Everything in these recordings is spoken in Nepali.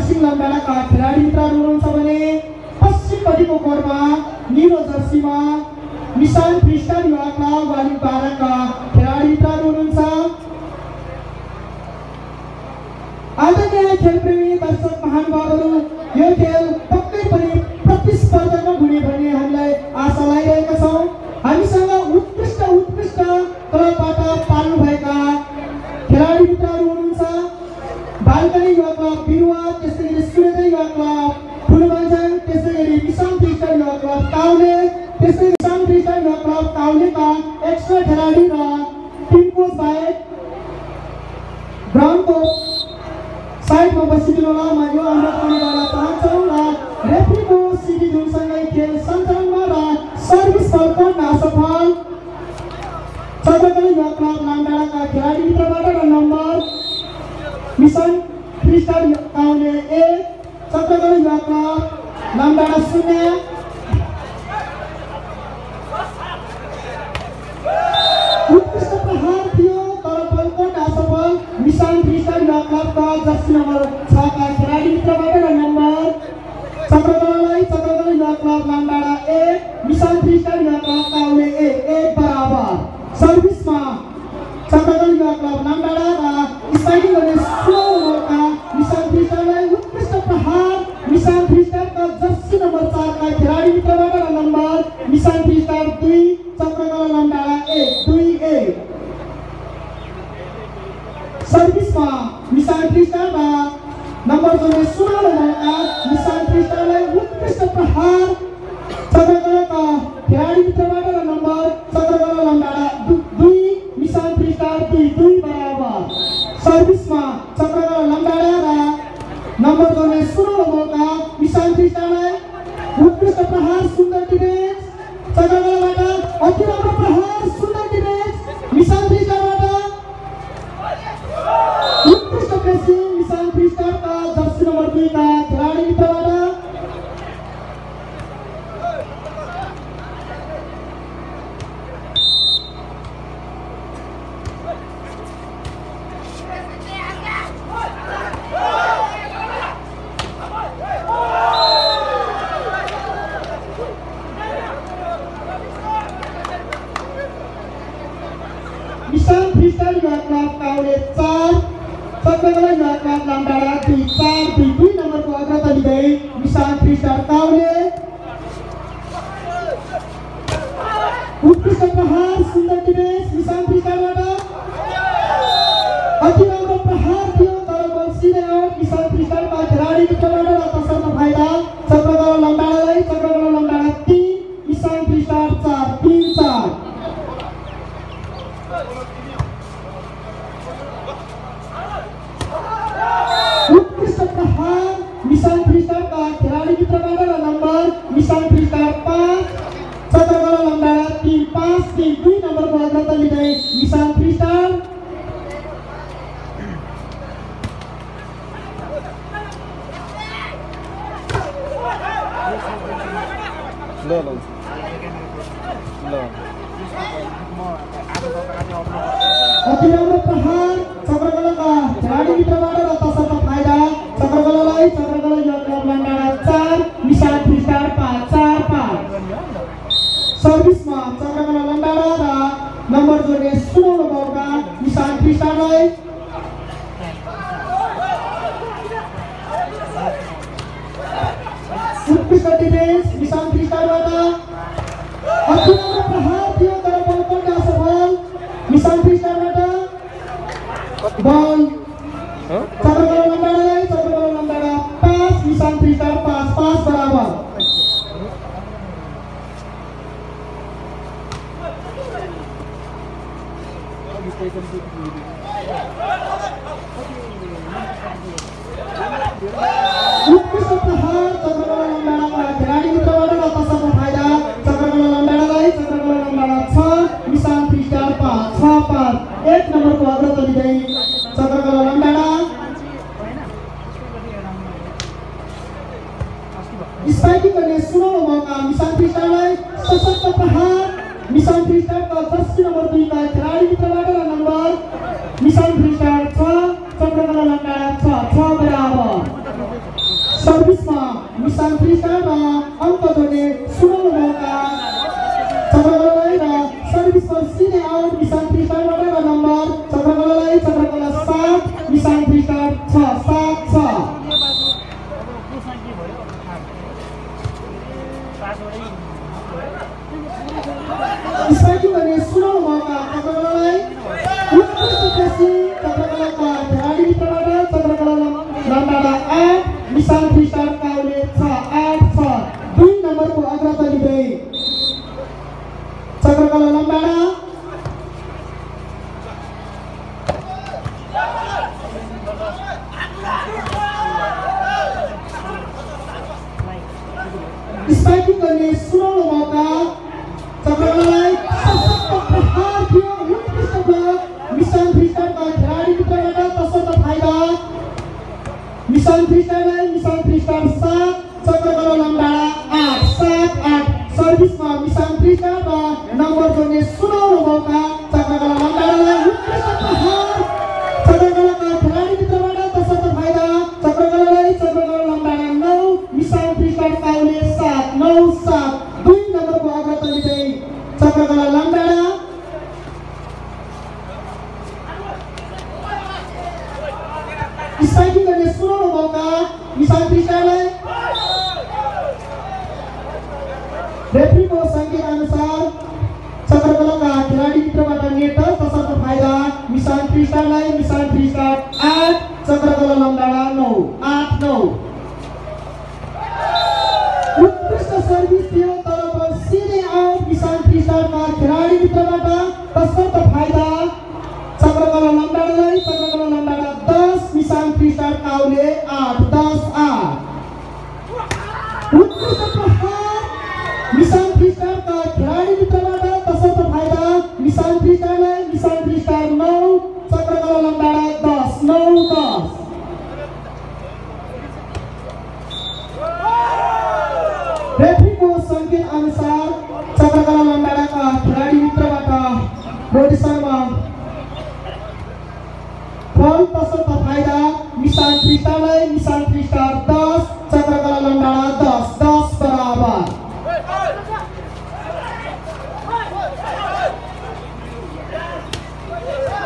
दक्षिण लम्बाडाका खेलाडी मित्रहरू हुनुहुन्छ भने पश्चिमपट्टिको कोरमा निलो जर्सीमा निशान फ्रिस्टाइल युवा क्लब वाली 12 का खेलाडी मित्रहरू हुनुहुन्छ। आदरणीय खेलप्रेमी दर्शक महानुभावहरू, यो खेल पक्कै पनि प्रतिस्पर्धात्मक हुने भन्ने हामीलाई आशा लागिरहेका छौँ। हामीसँग उत्कृष्ट क्लबबाट पाल्नुभएका खेलाडी मित्रहरू हुनुहुन्छ। बालकनी युवा क्लब बिरुवा, त्यसै गरी सूर्योदय युवा क्लब फुलबञ्जन, त्यसै गरी निशान फ्रिस्टाइल युवा क्लब काउले, त्यसै निशान फ्रिस्टाइल युवा क्लब काउलेका एक्स्ट्रा खेलाडी र टिम कोच बाहेक ग्राउन्डको साइडमा बसिदिनु होला। म यो अनुरोध पनि गर्न चाहन्छु र रेफ्रीको सिडी धुनसँगै खेल सञ्चालनमा र सर्भिस फलकन असफल चन्द्रकला युवा क्लब लामडाँडाका खेलाडी मित्रबाट र number Mission freestyle Cowley 1, Chandrakala युवा क्लब लामडाँडा 0। उत्कृष्ट प्रहार थियो तर फलकन असफल मिशन फ्रिस्टाइल युवा क्लबका जर्सी नम्बर 6 का खेलाडी मित्रबाट र नम्बर चन्द्रकलालाई चन्द्रकला युवा क्लब लामडाँडा 1, मिशन फ्रिस्टाइल युवा क्लब काउले 1 बराबर। सर्भिसमा चन्द्रकला युवा क्लब लामडाँडा र स्ट्राइकिङ गर्ने स्लो ओभरका मिशन फ्रिस्टाइललाई उत्कृष्ट प्रहार मिशन फ्रिस्टाइलका जर्सी नम्बर 4 का खेलाडी मित्रबाट र number Mission Freestyle 2, Chandrakala Lamdanda 2-1। सर्भिसमा मिशन फ्रिस्टाइलमा नम्बर 16 ओभरका मिशन फ्रिस्टाइललाई उत्कृष्ट प्रहार चन्द्रकलाका खेलाडी मित्रबाट र number Chandrakala Lamdanda 2, Mission Freestyle 2-2 बराबर। सर्भिसमा चन्द्रकला लामडाँडा र नम्बर 16 ओभरका मिशन फ्रिस्टाइललाई उत्कृष्ट प्रहार सुन्दर डिफेन्स चन्द्रकलाबाट अति राम्रो प्रहार सुन्दर डिफेन्स मिशन फ्रिस्टाइलबाट उत्कृष्ट प्रेसिङ मिशन फ्रिस्टाइलका जर्सी नम्बर 2 का खेलाडी मित्रबाट मिशन फ्रिस्टाइल युवा क्लब काउले 4, चन्द्रकला युवा क्लब लामडाँडा 2-4-2 नम्बरको अग्रता लिँदै मिशन फ्रिस्टाइल काउले उत्कृष्ट प्रहार सुन्दर डिफेन्स मिशन फ्रिस्टाइलबाट अति राम्रो प्रहार थियो तर बल सिधै आउट मिशन फ्रिस्टाइलका खेलाडी मित्रबाट र तसर्थ फाइदा चन्द्रकला लामडाँडालाई चन्द्रकला लामडाँडा 3, मिशन फ्रिस्टाइल 4 3-4। उत्कृष्ट प्रहार मिशन फ्रिस्टाइलका खेलाडी मित्रबाट र number Mission freestyle 5, Chandrakala Lamdanda 3-5-3-2 नम्बरको अग्रता लिँदै मिशन फ्रिस्टाइल अति राम्रो प्रहार चन्द्रकलाका खेलाडी मित्रबाट र तसर्थ फाइदा चन्द्रकलालाई चन्द्रकला युवा club Lamdanda 4, mission freestyle 5-4-5। सर्भिसमा Chandrakala Lamdanda र नम्बर 16 ओभरका मिशन फ्रिस्टाइललाई उत्कृष्ट डिफेन्स मिशन फ्रिस्टाइलबाट अति राम्रो प्रहार थियो तर बल असफल मिशन फ्रिस्टाइलबाट बल चन्द्रकला लामडाँडालाई चन्द्रकला लामडाँडा 5, मिशन फ्रिस्टाइल 5-5 बराबर। उत्कृष्ट प्रहार चन्द्रकला लामडाँडाका खेलाडी मित्रबाट र तसर्थ फाइदा चन्द्रकला लामडाँडालाई चन्द्रकला लामडाँडा 6, मिशन फ्रिस्टाइल 5-6-5 1 नम्बरको अग्रता लिँदै चन्द्रकला लामडाँडा स्ट्राइकिङ गर्ने 16 ओभरका मिशन फ्रिस्टाइललाई सशक्त प्रहार मिशन फ्रिस्टाइलका जर्सी नम्बर 2 का खेलाडी मित्रबाट र number Mission freestyle 6, Chandrakala Lamdanda 6-6 बराबर। सर्भिसमा मिसान फ्रिस्टाइल र अङ्क जोड्ने सुनौलो मौका चक्रकलालाई र सर्भिसमा सिधै आउट मिसान फ्रिस्टाइलबाट र नम्बर चक्रकलालाई चक्रकला 7 मिसान फ्रिस्टाइल 6-7-6 स्पाइकिङ गर्ने सुनौलो मौका चक्रकलालाई चक्रकलाका खेलाडीभित्रबाट चक्रकला लम्बाडा 8 मिसान फ्रिस्टाइल काउले 6-8-6 2 नम्बरको अग्रता लिँदै चक्रकला लम्बाडा स्पाइकिङ गर्ने सुनौलो मौका चक्रकलालाई सशक्त प्रहार थियो उत्कृष्ट ब्लक मिसान फ्रिस्टाइलका खेलाडीभित्रबाट तसर्थ फाइदा मिसान फ्रिस्टाइल 7 चक्रकला लम्बाडा 8-7-8 सर्भिसमा मिसान फ्रिस्टाइल र नम्बर जोड्ने सुनौलो मौका चक्रकला लम्बाडालाई उत्कृष्ट प्रहार चक्रकलाका खेलाडीभित्रबाट तसर्थ फाइदा चक्रकलालाई चक्रकला लम्बाडा 9 मिसान फ्रिस्टाइल काउले 7-9-7 2 नम्बरको अग्रता लिँदै चक्रकला लम्बाडा स्पाइकिङ गर्ने सुनौलो मौका मिसान फ्रिस्टाइललाई रेफ्रीको संकेत अनुसार चक्रकलाका खेलाडीभित्रबाट नेट तसर्थ फाइदा मिसान फ्रिस्टाइललाई 8 चक्रकला लम्बाडा 9-8-9 उत्कृष्ट सर्भिस थियो तर सिधै आउट मिसान फ्रिस्टाइलका खेलाडीभित्रबाट तसर्थ फाइदा चक्रकला लम्बाडालाई चक्रकला लम्बाडा 10 मिसान फ्रिस्टाइल काउले 8-10-8 उत्कृष्ट प्रहार मिसान फ्रिस्टाइलका खेलाडीभित्रबाट तसर्थ फाइदा मिसान फ्रिस्टाइललाई 9 चक्रकला लम्बाडा 10-9-10 रेफ्रीको संकेत अनुसार चक्रकला लम्बाडाका खेलाडीभित्रबाट रोहित शर्मा फल तसर्थ फाइदा मिसान फ्रिस्टाइललाई 10 चक्रकला लम्बाडा 10-10 बराबर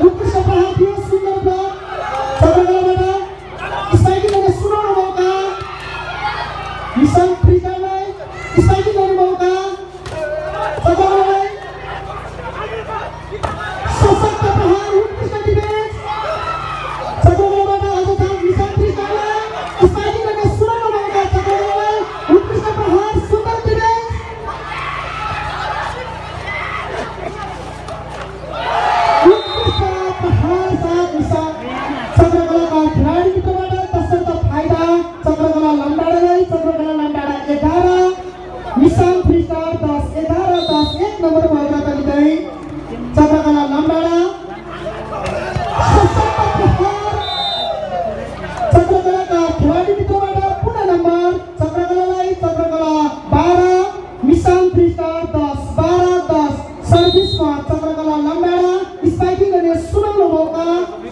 उत्कृष्ट प्रहार थियो सुन्दर ब्लक चक्रकलाबाट स्पाइकिङ गर्ने सुनौलो मौका मिसान फ्रिस्टाइललाई स्पाइकिङ गर्ने मौका चक्रकलालाई सशक्त प्रहार उत्कृष्ट डिफेन्स चक्रकलाबाट अझ मिसान फ्रिस्टाइललाई स्पाइकिङ गर्ने सुनौलो मौका चक्रकलालाई उत्कृष्ट प्रहार सुन्दर डिफेन्स उत्कृष्ट प्रहार साथ मिसान चक्रकलाका खेलाडीभित्रबाट तसर्थ फाइदा चक्रकला लम्बाडालाई चक्रकला लम्बाडा 11 मिसान फ्रिस्टाइल 10-11-10 1 नम्बरको अग्रता लिँदै चक्रकला लम्बाडा सशक्त प्रहार चक्रकलाका खेलाडीभित्रबाट पुनः नम्बर चक्रकलालाई चक्रकला 12 मिसान फ्रिस्टाइल 10-12-10 सर्भिसमा चक्रकला लम्बाडा स्पाइकिङ गर्ने सुनौलो मौका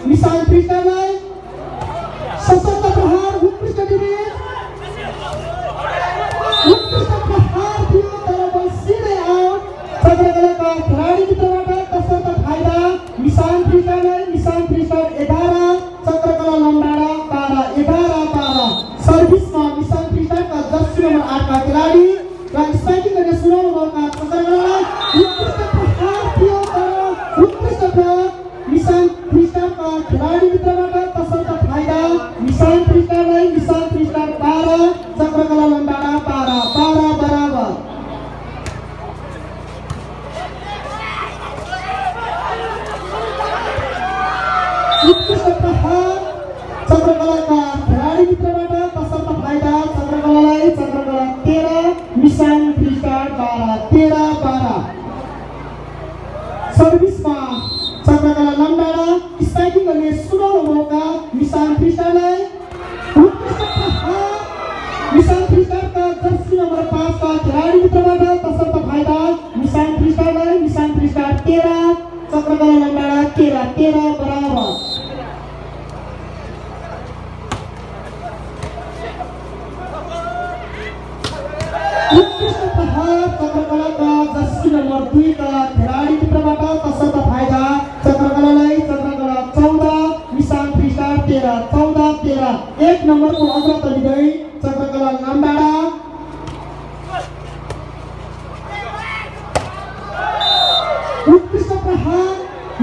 मिसान फ्रिस्टाइललाई सशक्त प्रहार उत्कृष्ट डिफेन्स उत्कृष्ट प्रहार थियो तर सिधै आउट चक्रकलाका खेलाडीभित्रबाट तसर्थ फाइदा मिसान फ्रिस्टाइललाई 11 चक्रकला लम्बाडा 12-11-12 सर्भिसमा मिसान फ्रिस्टाइलका जर्सी नम्बर 8 का खेलाडी र स्पाइकिङ गर्ने सुनौलो मौका चक्रकलालाई उत्कृष्ट प्रहार थियो तर उत्कृष्ट ब्लक मिसान फ्रिस्टाइलका खेलाडीभित्रबाट तसर्थ फाइदा मिसान फ्रिस्टाइललाई 12 चक्रकला लम्बाडा 12-12 बराबर उत्कृष्ट प्रहार चक्रकलाका खेलाडीभित्रबाट तसर्थ फाइदा चक्रकलालाई चक्रकला 13 मिसान फ्रिस्टाइल 12-13-12 सर्भिसमा चक्रकला लम्बाडा स्पाइकिङ गर्ने सुनौलो मौका मिसान फ्रिस्टाइललाई उत्कृष्ट प्रहार मिसान फ्रिस्टाइलका जर्सी नम्बर 5 का खेलाडीभित्रबाट तसर्थ फाइदा मिसान फ्रिस्टाइललाई 13 चक्रकला लम्बाडा 13-13 बराबर उत्कृष्ट प्रहार चक्रकलाका जर्सी नम्बर 2 का खेलाडी मित्रबाट तसर्थ फाइदा चक्रकलालाई चक्रकला 14 निशान फ्रिस्टार 13 एक नम्बरको अग्रता लिँदै चक्रकला लामडाँडा उत्कृष्ट प्रहार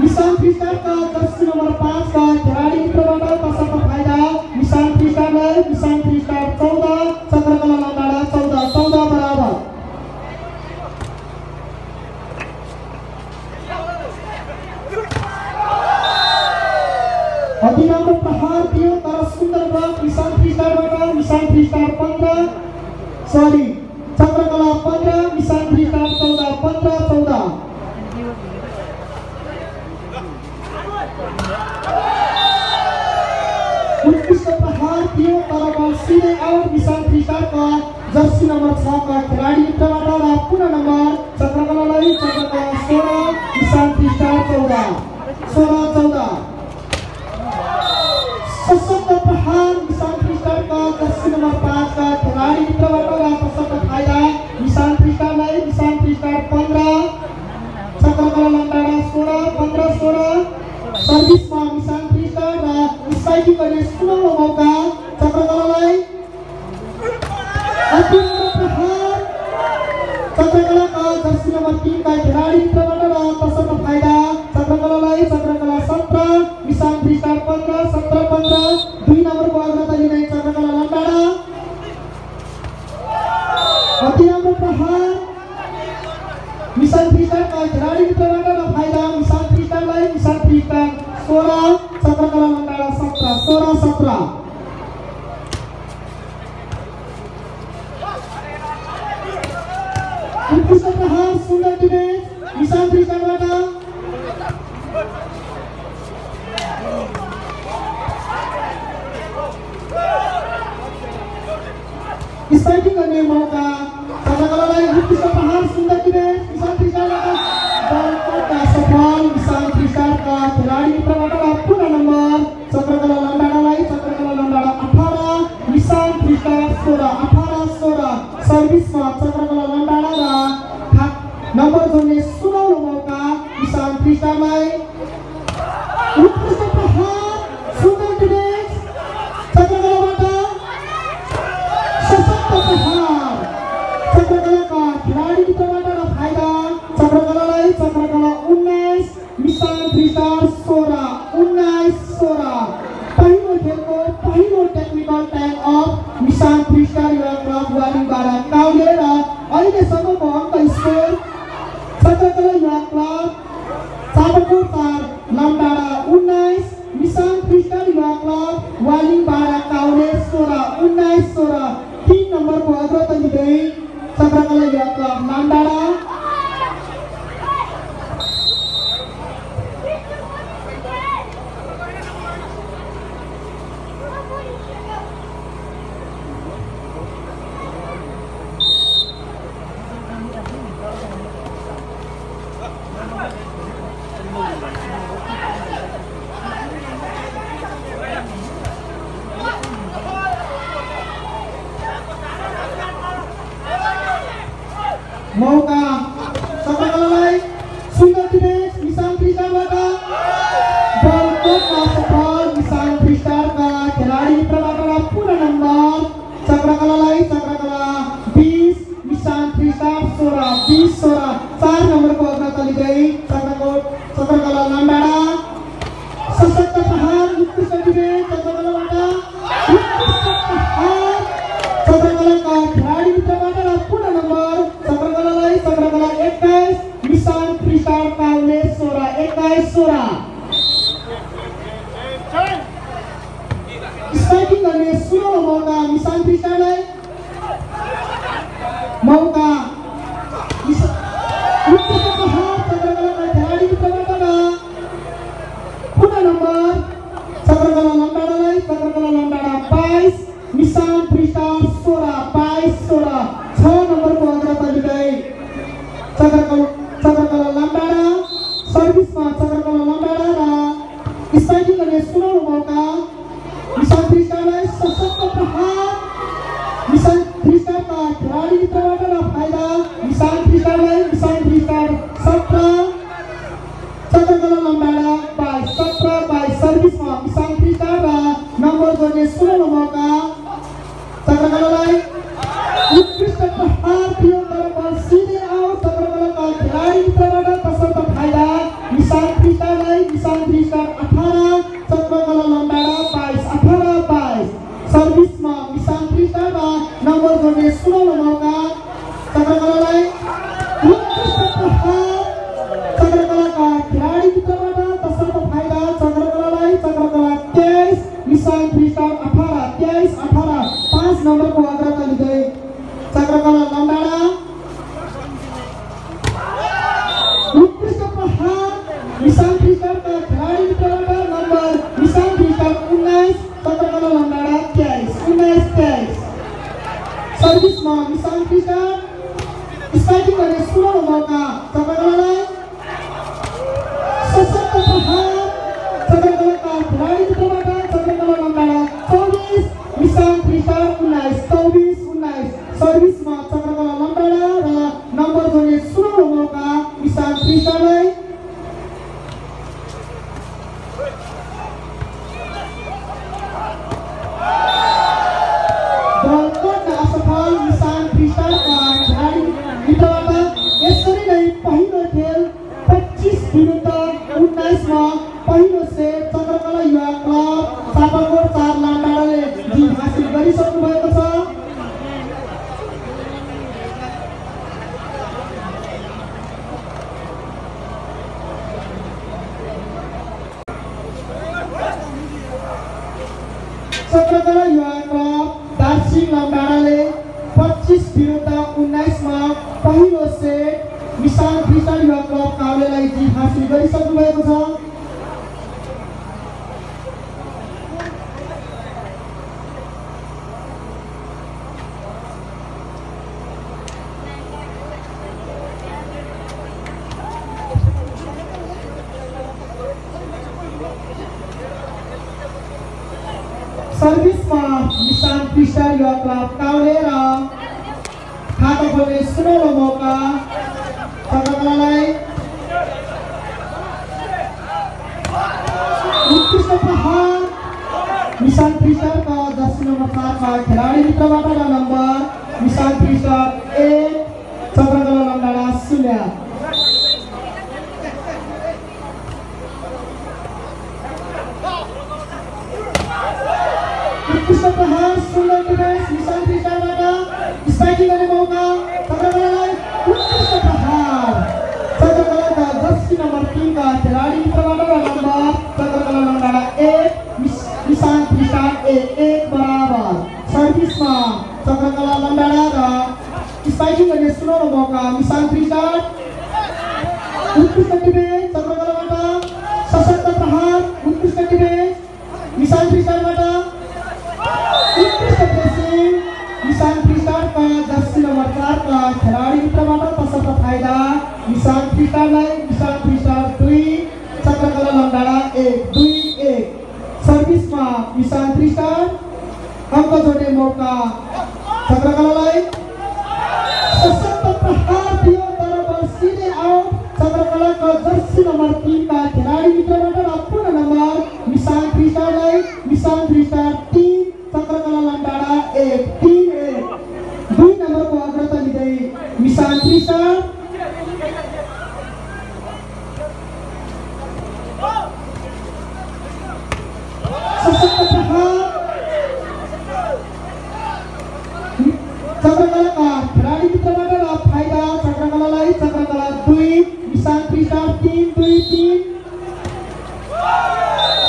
निशान फ्रिस्टारका जर्सी नम्बर 5 का खेलाडी मित्रबाट तसर्थ फाइदा निशान फ्रिस्टारलाई निशान फ्रिस्टार 14 चक्रकला लामडाँडा 14 बराबर अति राम्रो प्रहार थियो तर सुन्दर ब्लक निशान फ्रिस्टारबाट निशान फ्रिस्टार 15 चक्रकला 15 निशान फ्रिस्टार 14 उत्कृष्ट प्रहार थियो तर बल सिधै आउट निशान फ्रिस्टारका जर्सी नम्बर 6 का खेलाडी मित्रबाट र पुनः नम्बर चक्रकलालाई चक्रकला 16 निशान फ्रिस्टार 14 सशक्त प्रहार निशान फ्रिस्टारका जर्सी नम्बर 5 का खेलाडी मित्रबाट र सशक्त फाइदा निशान फ्रिस्टारलाई निशान फ्रिस्टार 15 चक्रकला लामडाँडा 16 सर्भिसमा निशान फ्रिस्टार र स्ट्राइकिङ गर्ने सुनौलो मौका चक्रकलालाई अन्तिम प्रहार चक्रकलाका जर्सी नम्बर 3 का खेलाडी मित्रबाट र तसर्थ फाइदा चक्रकलालाई चक्रकला 17 निशान फ्रिस्टार 15 2 नम्बरको अग्रता लिँदै चक्रकला लामडाँडा अति राम्रो प्रहार निशान फ्रिस्टारका खेलाडी मित्रबाट र फाइदा निशान फ्रिस्टारलाई निशान फ्रिस्टार 16 चक्रकला लामडाँडा 17 उत्कृष्ट प्रहार सुन्दर डिफेन्स निशान फ्रिस्टारबाट स्ट्राइकिङ गर्ने मौका चक्रकलालाई उत्कृष्ट प्रहार सुन्दर डिफेन्स निशान फ्रिस्टारबाट बलका सफल निशान फ्रिस्टारका खेलाडी मित्रबाट र पुनः नम्बर चक्रकला लामडाँडालाई चक्रकला लामडाँडा 18 निशान फ्रिस्टार 16 सर्भिसमा चक्रकला लामडाँडा र नम्बर जोड्ने सुनौलो मौका निशान फ्रिस्टारलाई उत्कृष्ट प्रहार सुन्दर डिफेन्स चक्रकलाबाट सशक्त प्रहार चक्रकलाका खेलाडी मित्रबाट र फाइदा चक्रकलालाई चक्रकला 19 निशान फ्रिस्टार 16 पहिलो खेलको पहिलो टेक्निकल टाइम अफ निशान फ्रिस्टार युवा क्लब वालिङबारा काउले र अहिलेसम्मको अङ्क स्कोर चक्रकला युवा क्लब चाबकोट 4 लामडाँडा 19 निशान फ्रिस्टार युवा क्लब वालिङबारा काउले 16 3 नम्बरको अग्रता लिँदै चक्रकला युवा क्लब लामडाँडा मौका चक्रकलालाई सुन्दर डिफेन्स निशान फ्रिस्टारबाट बलकोटमा सफल निशान फ्रिस्टारका खेलाडी मित्रबाट र पुनः नम्बर चक्रकलालाई चक्रकला 20 निशान फ्रिस्टार 16 4 नम्बरको अग्रता लिँदै चक्रकला लामडाँडा सशक्त प्रहार उत्कृष्ट डिफेन्स चक्रकलाबाट उत्कृष्ट प्रहार चक्रकलाका खेलाडी मित्रबाट र पुनः नम्बर चक्रकलालाई चक्रकला 21 निशान फ्रिस्टार काउले 16 स्ट्राइकिङ गर्ने सुनौलो मौका निशान फ्रिस्टारलाई मौका उत्कृष्ट प्रहार चक्रकलाका खेलाडी मित्रबाट र पुनः नम्बर चक्रकला लामडाँडालाई चक्रकला लामडाँडा 22 निशान फ्रिस्टार 16 6 नम्बरको अग्रता लिँदै चक्रकला लामडाँडा सर्भिसमा चक्रकला लामडाँडा र स्ट्राइकिङ गर्ने सुनौलो मौका निशान फ्रिस्टारलाई सशक्त प्रहार निशान फ्रिस्टारका खेलाडी मित्रबाट र स्पाइकिङ गर्ने सुनौलो मौका चक्रकलालाई सशक्त प्रहार चक्रकलाका खेलाडी मित्रबाट चक्रकला नम्बर 24 निशान फ्रिस्टार 19 सर्भिसमा चक्रकला नम्बर र नम्बर जोड्ने सुनौलो मौका निशान फ्रिस्टारलाई पहिलो सेट चक्रकला युवा क्लब सापकोट 4 लामडाँडाले जित हासिल गरिसक्नु भएको छ। चक्रकला युवा क्लब दार्जिलिङ लामडाँडाले 25-19 मा पहिलो सेट निशान फ्रिस्टार युवा क्लब काभ्रेलाई जित हासिल गरिसक्नु भएको छ। सर्भिसमा निशान फ्रिस्टार युवा क्लब काभ्रे र खाता खोल्ने सुनौलो मौका चक्रकलालाई उत्कृष्ट प्रहार निशान फ्रिस्टारका जर्सी नम्बर 4 का खेलाडी मित्रबाट र नम्बर निशान फ्रिस्टार 1 चक्रकला नम्बर 0 उत्कृष्ट प्रहार सुन्दर डिफेन्स निशान फ्रिस्टारबाट स्पाइकिङ गर्ने मौका चक्रकलालाई उत्कृष्ट प्रहार चक्रकलाका जर्सी नम्बर 3 का खेलाडी मित्रबाट र नम्बर चक्रकला नम्बर 1 निशान फ्रिस्टार 1 बराबर सर्भिसमा चक्रकला नम्बर र स्पाइकिङ गर्ने सुनौलो मौका निशान फ्रिस्टार उत्कृष्ट डिफेन्स चक्रकलाबाट सशक्त प्रहार उत्कृष्ट डिफेन्स निशान फ्रिस्टारबाट उत्कृष्ट प्रेसिङ निशान फ्रिस्टारका जर्सी नम्बर 4 का खेलाडी मित्रबाट तसर्थ फाइदा निशान फ्रिस्टारलाई निशान फ्रिस्टार 2 चक्रकला नम्बर 1 सर्भिसमा निशान फ्रिस्टार अङ्क जोड्ने मौका चक्रकलालाई सशक्त प्रहार दियो तर बल सिधै आउट चक्रकलाका जर्सी नम्बर 3 का खेलाडी मित्रबाट र पूर्ण नम्बर निशान फ्रिस्टारलाई निशान फ्रिस्टार 3 चक्रकला नम्बर 1 2 नम्बरको अग्रता लिँदै निशान फ्रिस्टार सशक्त प्रहार चक्रकलाका खेलाडी मित्रबाट र फाइदा चक्रकलालाई चक्रकला 2 निशान फ्रिस्टार 3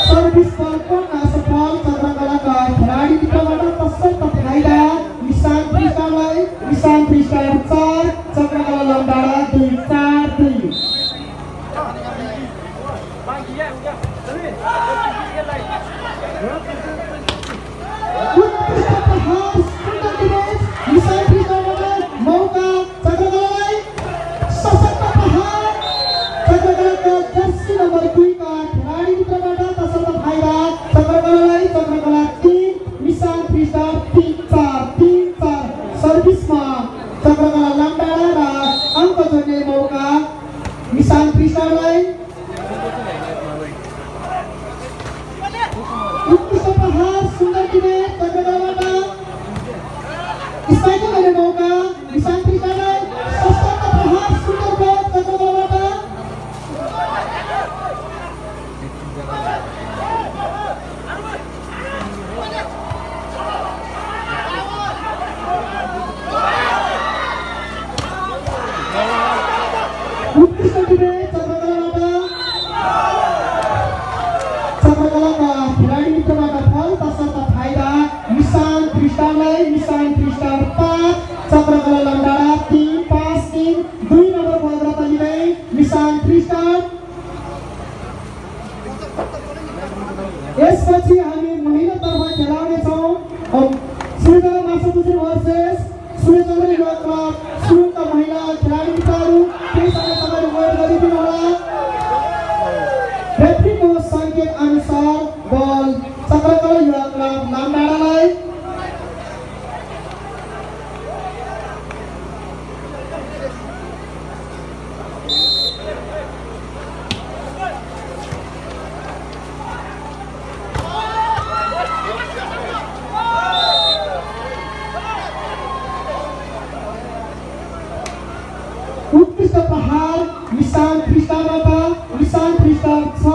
सर्भिस बलको असफल चक्रकलाका खेलाडी मित्रबाट तसर्थ फाइदा निशान फ्रिस्टारलाई निशान फ्रिस्टार 4 चक्रकला नम्बर 2 निशान फ्रिस्टारबाट मौका चक्रकलालाई सशक्त प्रहार चक्रकलाका जर्सी नम्बर 2 का खेलाडी मित्रबाट तसर्थ फाइदा चक्रकलालाई चक्रकला 3 निशान फ्रिस्टार 3 सर्भिसमा चक्रकला नम्बर र अङ्क जोड्ने मौका निशान फ्रिस्टारलाई उत्कृष्ट प्रहार सुन्दर डिफेन्स चक्रकलाबाट स्पाइकिङ गर्ने मौका निशान फ्रिस्टारलाई सशक्त प्रहार सुन्दर बल चक्रकलाबाट उत्कृष्ट डिफेन्स चक्रकलाका खेलाडी मित्रबाट फल तसर्थ फाइदा निशान फ्रिस्टारलाई निशान फ्रिस्टार 5 चक्रकला नम्बर 3 2 नम्बरको अग्रता लिँदै निशान फ्रिस्टार यसपछि हामी महिलातर्फ खेलाउनेछौँ सुरेन्द्र माछापुत्री भर्सेस सुरेन्द्र युवा क्लब सुरुका महिला उत्कृष्ट प्रहार निशान्त फ्रिस्टारबाट निशान्त फ्रिस्टार 6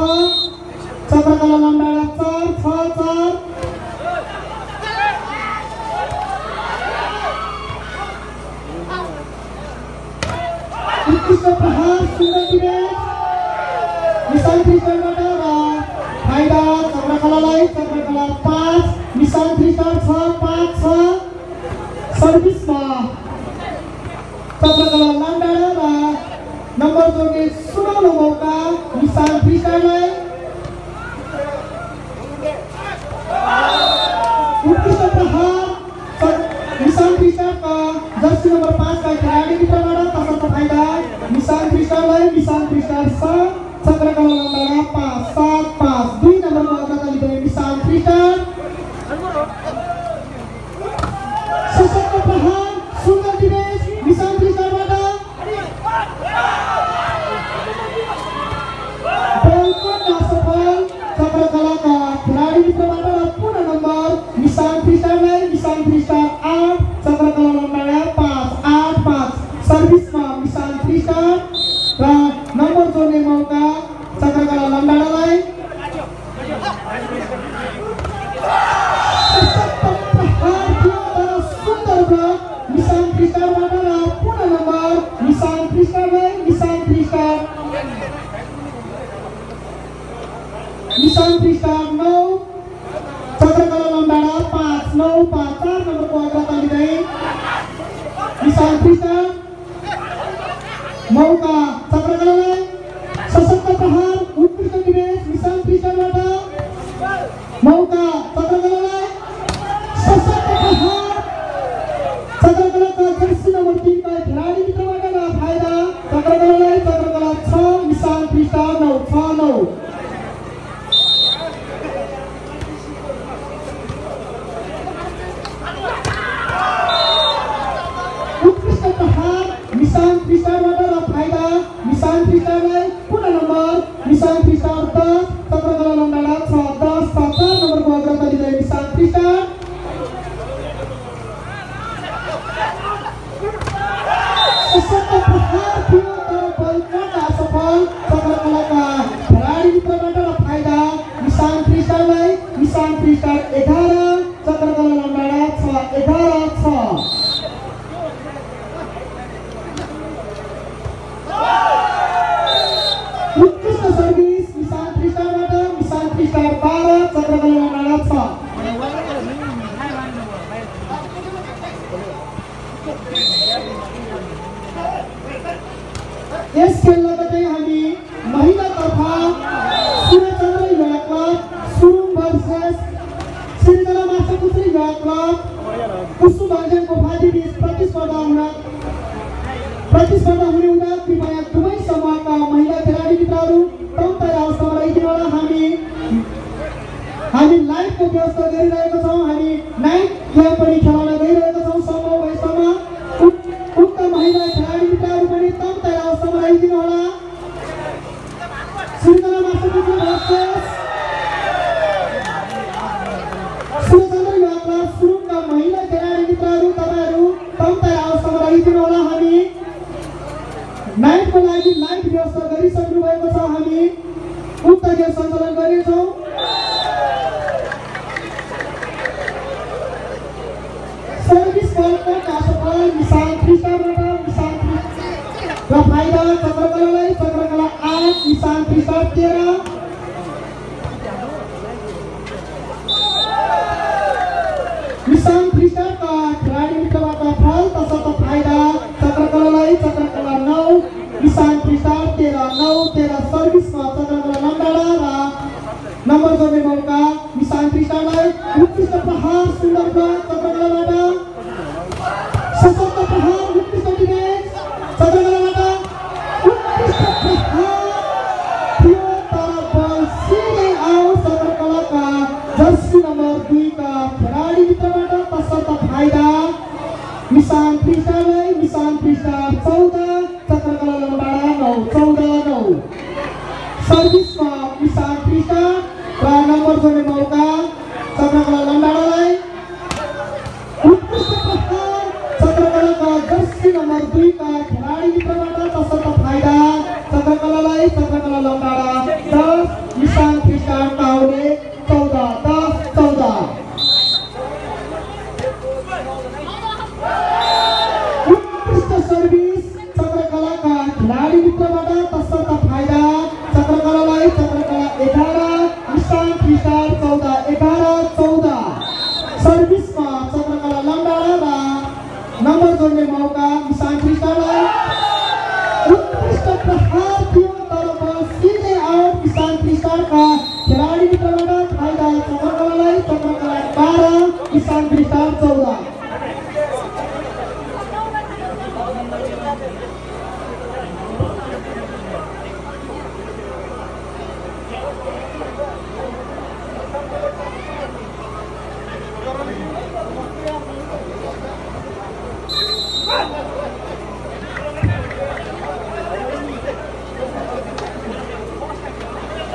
चक्रकला लम्बाडा 4-6-4 उत्कृष्ट प्रहार सुन्दर डिफेन्स निशान्त फ्रिस्टारबाट र फाइदा चक्रकलालाई चक्रकला 5 निशान्त फ्रिस्टार 6-5-6 सर्भिसमा चक्रकला लम्बाडा र नम्बर जोड्ने सुनौलो मौका निशान्त फ्रिस्टारलाई उत्कृष्ट प्रहार निशान्त फ्रिस्टारका जर्सी नम्बर 5 का खेलाडी मित्रबाट तसर्थ फाइदा निशान्त फ्रिस्टारलाई निशान्त फ्रिस्टार 7 चक्रकला लम्बाडा 5-7-5 2 नम्बरको अग्रता लिँदै निशान्त फ्रिस्टार सशक्त प्रहार सुन्दर डिफेन्स निशान्त फ्रिस्टारबाट बलको असफल चक्रकलाका खेलाडी मित्रबाट र पुनः नम्बर निशान्त फ्रिस्टारलाई निशान्त फ्रिस्टार 8 चक्रकला लम्बाडा 5-8-5 सर्भिसमा निशान्त फ्रिस्टार र नम्बर जोड्ने मौका चक्रकला लम्बाडालाई सुन्दर ब्लक निशान्त फ्रिस्टारबाट र पुनः नम्बर निशान्त फ्रिस्टारलाई निशान्त फ्रिस्टार 9 चक्रकला लम्बाडा 5-9-5 4 नम्बरको अग्रता लिँदै निशान्त फ्रिस्टार मौका चक्रकलालाई सशक्त प्रहार उत्कृष्ट डिफेन्स निशान्त फ्रिस्टारबाट मौका चक्रकलालाई सशक्त प्रहार चक्रकलाका जर्सी नम्बर 3 का खेलाडी मित्रबाट र फाइदा चक्रकलालाई चक्रकला 6 निशान्त फ्रिस्टार 9-6-9 उत्कृष्ट प्रहार निशान्त फ्रिस्टारबाट र फाइदा निशान्त फ्रिस्टारलाई पुनः नम्बर निशान्त फ्रिस्टार 10 चक्रकला लम्बाडा 6-10-7 नम्बरको अग्रता लिँदै निशान्त फ्रिस्टार सशक्त प्रहार थियो तर बलबाट असफल चक्रकलाका खेलाडी मित्रबाट र फाइदा निशान्त फ्रिस्टारलाई निशान्त फ्रिस्टार 11 चक्रकला लम्बाडा 6-11-6 उत्कृष्ट सर्भिस निशान्त फ्रिस्टारबाट निशान्त फ्रिस्टार 12 चक्रकला लम्बाडा 6 यस खेलमा चाहिँ हामी महिलातर्फ सूर्यचन्द्र युवा क्लब सुरुङ भर्सेस सिरिजना माछापुत्री युवा क्लब कुसुम भञ्जनको फादी बीच प्रतिस्पर्धा हुने हुँदा कृपया दुवै समूहका महिला खेलाडी मित्रहरू तयार अवस्थामा रहिदिनु होला। हामी लाइभको व्यवस्था गरिरहेका छौँ। हामी नाइट गेम पनि खेलाउन गइरहेका छौँ। सम्भव भएसम्म उक्त महिला खेलाडी मित्रहरू पनि तयार अवस्थामा रहिदिनु होला। सिरिजना माछापुत्री भर्सेस सूर्यचन्द्र युवा क्लब सुरुङका महिला खेलाडी मित्रहरू तपाईहरू तयार अवस्थामा रहिदिनु होला। हामी नाइटको लागि लाइभ व्यवस्था गरिसक्नु भएको छ। हामी उक्त खेल सञ्चालन गर्नेछौँ। सर्भिस बलको कासफल निशान्त फ्रिस्टारबाट निशान्त र फाइदा चक्रकलालाई चक्रकला 8 निशान्त फ्रिस्टार 13 निशान्त फ्रिस्टारका खेलाडी मित्रबाट फल तसर्थ फाइदा चक्रकलालाई चक्रकला 9 निशान्त फ्रिस्टार 13 सर्भिसमा चक्रकला लम्बाडा र नम्बर जोड्ने मौका निशान्त फ्रिस्टारलाई उत्कृष्ट प्रहार सुन्दर ब्लक चक्रकलाबाट सशक्त प्रहार उत्कृष्ट डिफेन्स चक्रकलाबाट उत्कृष्ट प्रहार थियो तर बल सिधै आयो चक्रकलाका जर्सी नम्बर 2 का खेलाडी मित्रबाट तसर्थ फाइदा निशान्त फ्रिस्टारलाई निशान्त फ्रिस्टार 14 चक्रकला लम्बाडा 9 सर्भिसमा निशान्त फ्रिस्टार र नम्बर जोड्ने मौका चक्रकला लम्बाडालाई उत्कृष्ट प्रहार चक्रकलाका जर्सी नम्बर 2 का खेलाडी मित्रबाट तसर्थ फाइदा चक्रकलालाई चक्रकला लम्बाडा 10 निशान फ्रिस्टाइल काउले 14 उत्कृष्ट सर्भिस चक्रकलाका खेलाडी मित्रबाट तसर्थ फाइदा चक्रकलालाई चक्रकला 11 निशान फ्रिस्टाइल 14 सर्भिसमा चक्रकला लम्बाडा र नम्बर जोड्ने मौका निशान फ्रिस्टाइललाई उत्कृष्ट प्रहार थियो तर सिधै आउट निशान फ्रिस्टाइलका खेलाडी मित्रबाट फाइदा चक्रकलालाई चक्रकला 12 निशान फ्रिस्टाइल 14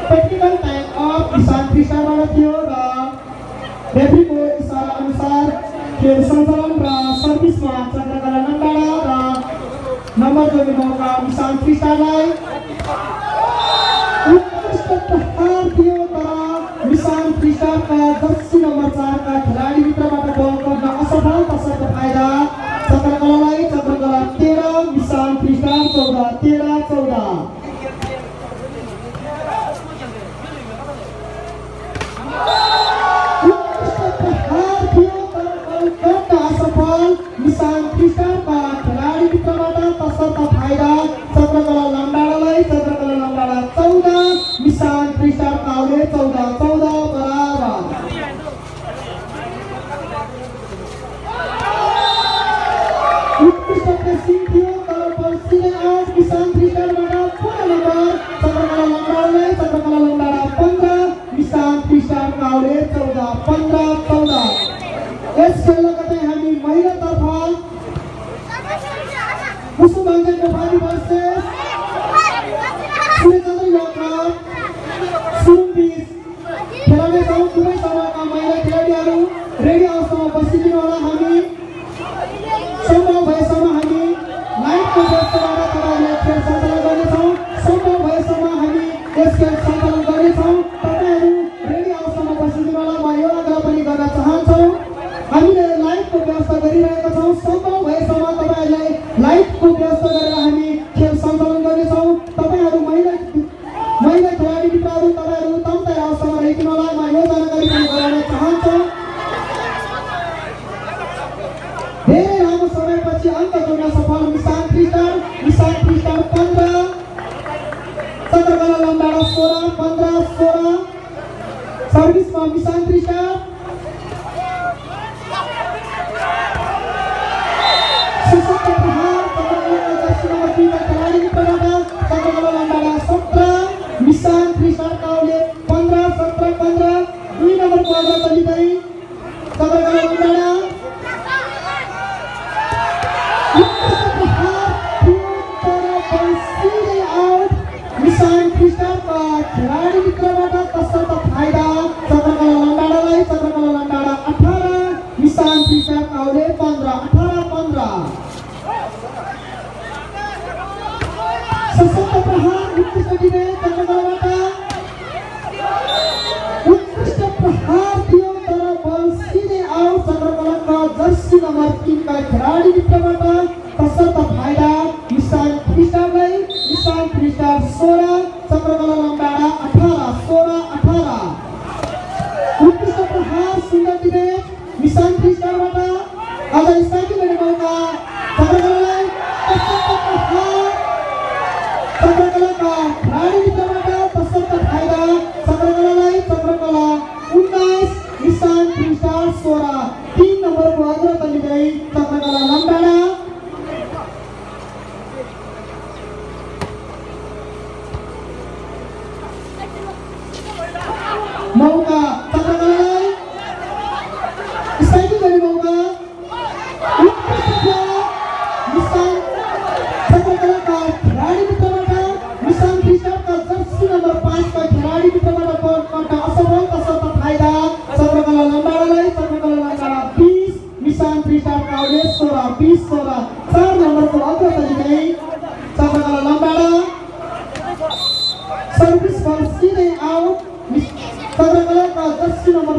टेक्निकल टाइम अफ निशान फ्रिस्टाइलबाट थियो र रेफ्रीको इशारा अनुसार खेल सञ्चालन र सर्भिसमा चक्रकला लम्बाडा र नम्बर जोड्ने मौका निशान फ्रिस्टाइललाई उत्कृष्ट प्रहार थियो तर निशान फ्रिस्टाइलका जर्सी नम्बर 4 का खेलाडी मित्रबाट बल गर्न असफल तसर्थ फाइदा चक्रकलालाई चक्रकला 13 निशान फ्रिस्टाइल 14 निशान फ्रिस्टाइलका खेलाडी मित्रबाट तसर्थ फाइदा चक्रकला लम्बाडालाई चक्रकला लम्बाडा 14 निशान फ्रिस्टाइल काउले 14 बराबर उत्कृष्ट प्रेसिङ थियो तर बल सिधै आउट निशान फ्रिस्टाइलबाट पूर्ण नम्बर चक्रकला लम्बाडालाई चक्रकला लम्बाडा 15 निशान फ्रिस्टाइल काउले 14 यस खेलका चाहिँ हामी महिलातर्फ मुसुमाञ्जन नेपाली भर्सेस सूर्यचन्द्र युवा क्लब सुरुम्बीच खेलाउनेछौँ। दुवै समूहका महिला खेलाडीहरू रेडी अवस्थामा बसिदिनु होला। हामी सम्भव भएसम्म हामी लाइभको व्यवस्थाबाट तपाईँहरूले खेल सञ्चालन गर्नेछौँ। सम्भव भएसम्म हामी यस खेल सञ्चालन गर्नेछौँ। तपाईँहरू रेडी अवस्थामा बसिदिनु होला। म यो आग्रह पनि गर्न चाहन्छु, हामीले लाइभको व्यवस्था गरिरहेका छौँ। सम्भव भएसम्म तपाईँहरूलाई लाइभको व्यवस्था गरेर हामी खेल सञ्चालन गर्नेछौँ। तपाईँहरू महिला खेलाडी मित्रहरू तपाईँहरू तम तयार अवस्थामा रहिदिनु होला। म यो जानकारी पनि गराउन चाहन्छु। धेरै लामो समयपछि अङ्क जोड्न सफल निशान फ्रिस्टाइल 15 चक्रकला लम्बाडा 16 सर्भिसमा निशान फ्रिस्टाइल निशान फ्रिस्टाइल काउले 15 2 नम्बरको अग्रता लिँदै चक्रकला लम्बाडा निशान फ्रिस्टाइलका खेलाडी मित्रबाट तसर्थ फाइदा चक्रकला लम्बाडालाई चक्रकला लम्बाडा 18 निशान फ्रिस्टाइल काउले 15 सशक्त प्रहार उत्कृष्ट दिने चक्रकलाबाट उत्कृष्ट प्रहार थियो तर बल सिधै आउट चक्रकलाका जर्सी नम्बर 3 का खेलाडी मित्रबाट तसर्थ फाइदा निशान फ्रिस्टाइललाई निशान फ्रिस्टाइल 16 चक्रकला लम्बाडा 18 उत्कृष्ट प्रहार सुन्दर दिने निशान फ्रिस्टाइलबाट आज स्ट्राइकिङ गर्ने मौका चक्रकलालाई तसर्थ प्रहार चक्रकलाका खेलाडी मित्रबाट तसर्थ फाइदा चक्रकलालाई चक्रकला 19 निशान फ्रिस्टाइल 16 3 नम्बरको अग्रता लिँदै चक्रकला लम्बाडा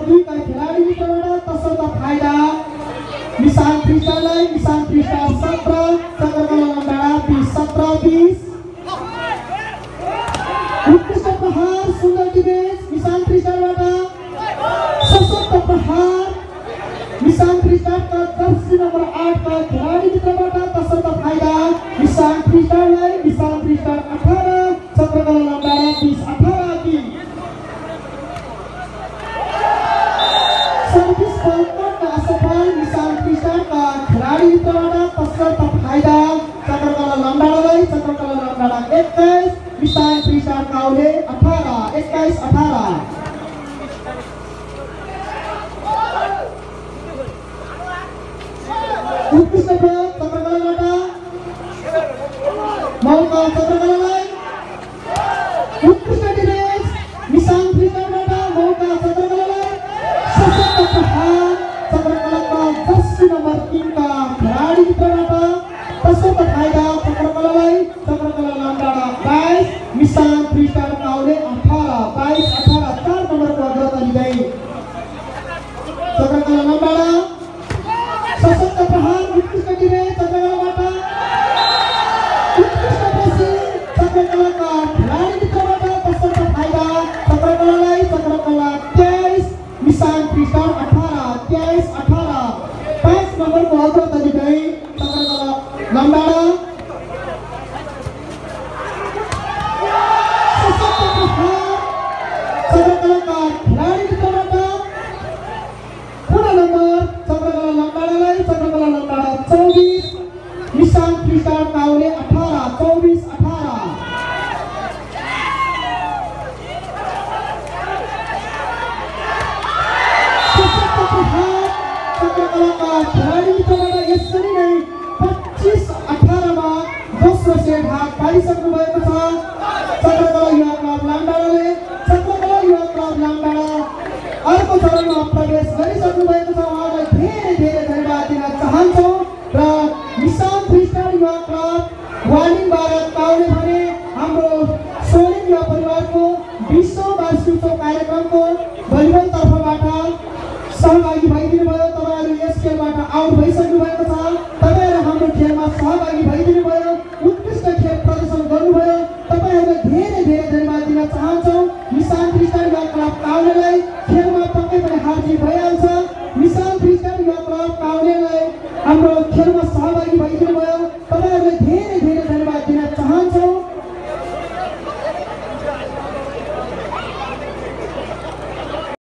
2 का खेलाडी मित्रबाट तसर्थ फाइदा निशान फ्रिस्टारलाई निशान फ्रिस्टार 17 चक्रकला लम्बाडा 20 17-20 उत्कृष्ट प्रहार सुन्दर डिफेन्स निशान फ्रिस्टारबाट सशक्त प्रहार निशान फ्रिस्टारका जर्सी नम्बर 8 का खेलाडी मित्रबाट तसर्थ फाइदा निशान फ्रिस्टारलाई निशान फ्रिस्टार 18 चक्रकला लम्बाडा 20 18-3 सर्भिस बलकोटका असफल निशान फ्रिस्टारका खेलाडी मित्रबाट तसर्थ फाइदा चक्रकला लम्बाडालाई चक्रकला लम्बाडा 21 निशान फ्रिस्टार काउले 18 21-18 उत्कृष्ट प्रयोग चक्रकलाबाट मौका चक्रकलालाई उत्कृष्ट डिफेन्स निशान फ्रिस्टारबाट मौका चक्रकलालाई सशक्त प्रहार चक्रकलाका जर्सी नम्बर 3 का खेलाडी मित्रबाट तसर्थ फाइदा चक्रकलालाई चक्रकला लम्बाडा 22 निशान फ्रिस्टार काउले 18 22-18 4 नम्बरको अग्रता लिँदै चक्रकला लम्बाडा सशक्त प्रहार उत्कृष्ट डिफेन्स चक्रकलाबाट उत्कृष्ट प्रेसिङ चक्रकलाका खेलाडी मित्रबाट तसर्थ फाइदा चक्रकलालाई चक्रकला 23 निशान फ्रिस्टार 18 23-18 5 नम्बरको अग्रता लिँदै चक्रकला लम्बाडा सशक्त प्रहार चक्रकलाका खेलाडी मित्रबाट पुनः नम्बर चक्रकला लम्बाडालाई चक्रकला लम्बाडा 24 निशान फ्रिस्टार काउले 18 24-18 सशक्त प्रहार चक्रकलाका खेलाडी मित्रबाट यसरी नै 25-18 मा दोस्रो सेट हात पारिसक्नु भएको छ चक्रकला युवा क्लब लम्बाडाले चक्रकला युवा क्लब लम्बाडा अर्को चरणमा प्रवेश गरिसक्नु भएको छ उहाँलाई धेरै धेरै धन्यवाद दिन चाहन्छौँ र निशान फ्रिस्टार युवा क्लब वालिङ भारत काउले भने हाम्रो सोलिङ युवा परिवारको विश्व वार्षिक उत्सव कार्यक्रमको भलिबल तर्फबाट सहभागी भइदिनु भयो तपाईँहरू यस खेलबाट आउट भइसक्नु भएको छ तपाईँहरू हाम्रो खेलमा सहभागी भइदिनु भयो उत्कृष्ट खेल प्रदर्शन गर्नुभयो तपाईँहरूलाई धेरै धेरै धन्यवाद दिन चाहन्छौँ निशान फ्रिस्टार युवा क्लब काउलेलाई खेलमा पक्कै पनि हार जित भइहाल्छ निशान फ्रिस्टार युवा क्लब काउलेलाई हाम्रो खेलमा सहभागी भइदिनु भयो तपाईँहरूले धेरै धेरै